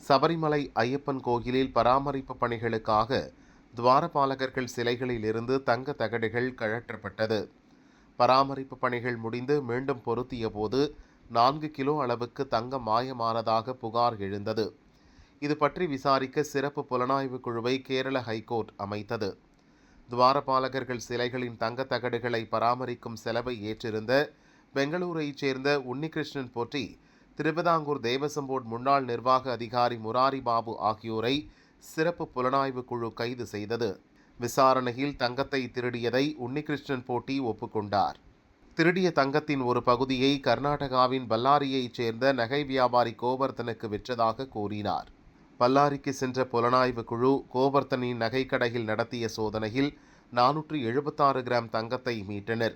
சபரிமலை ஐயப்பன் கோயிலில் பராமரிப்பு பணிகளுக்காக துவாரபாலகர்கள் சிலைகளில் இருந்து தங்க தகடுகள் கழற்றப்பட்டது. பராமரிப்பு பணிகள் முடிந்து மீண்டும் பொருத்திய போது 4 கிலோ அளவுக்கு தங்கம் மாயமானதாக புகார் எழுந்தது. இது பற்றி விசாரிக்க சிறப்பு புலனாய்வு குழுவை கேரள ஹைகோர்ட் அமைத்தது. துவாரபாலகர்கள் சிலைகளின் தங்க தகடுகளை பராமரிக்கும் செலவை ஏற்றிருந்த பெங்களூரைச் சேர்ந்த உன்னிகிருஷ்ணன் போற்றி, திருவிதாங்கூர் தேவசம் போர்டு முன்னாள் நிர்வாக அதிகாரி முராரி பாபு ஆகியோரை சிறப்பு புலனாய்வு குழு கைது செய்தது. விசாரணையில் தங்கத்தை திருடியதை உன்னிகிருஷ்ணன் போட்டி ஒப்புக்கொண்டார். திருடிய தங்கத்தின் ஒரு பகுதியை கர்நாடகாவின் பல்லாரியைச் சேர்ந்த நகை வியாபாரி கோவர்த்தனுக்கு விற்றதாக கூறினார். பல்லாரிக்கு சென்ற புலனாய்வு குழு கோவர்த்தனின் நகைக்கடையில் நடத்திய சோதனையில் 476 கிராம் தங்கத்தை மீட்டனர்.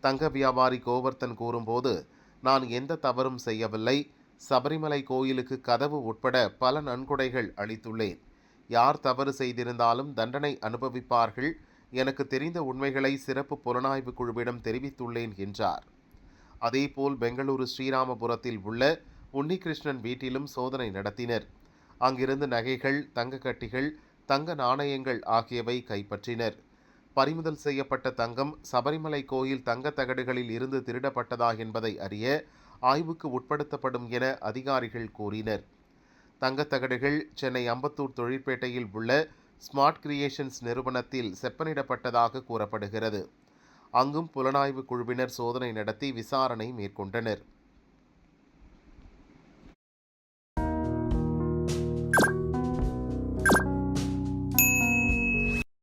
தங்க வியாபாரி கோவர்த்தன் கூறும்போது, நான் எந்த தவறும் செய்யவில்லை. சபரிமலை கோயிலுக்கு கதவு உட்பட பல நன்கொடைகள் அளித்துள்ளேன். யார் தவறு செய்திருந்தாலும் தண்டனை அனுபவிப்பார்கள். எனக்கு தெரிந்த உண்மைகளை சிறப்பு புலனாய்வு குழுவிடம் தெரிவித்துள்ளேன் என்றார். அதேபோல் பெங்களூரு ஸ்ரீராமபுரத்தில் உள்ள உன்னிகிருஷ்ணன் வீட்டிலும் சோதனை நடத்தினர். அங்கிருந்து நகைகள், தங்க கட்டிகள், தங்க நாணயங்கள் ஆகியவை கைப்பற்றினர். பறிமுதல் செய்யப்பட்ட தங்கம் சபரிமலை கோயில் தங்க தகடுகளில் இருந்து திருடப்பட்டதா என்பதை அறிய ஆய்வுக்கு உட்படுத்தப்படும் என அதிகாரிகள் கூறினர். தங்கத்தகடுகள் சென்னை அம்பத்தூர் தொழிற்பேட்டையில் உள்ள ஸ்மார்ட் கிரியேஷன்ஸ் நிறுவனத்தில் செப்பனிடப்பட்டதாக கூறப்படுகிறது. அங்கும் புலனாய்வு குழுவினர் சோதனை நடத்தி விசாரணை மேற்கொண்டனர்.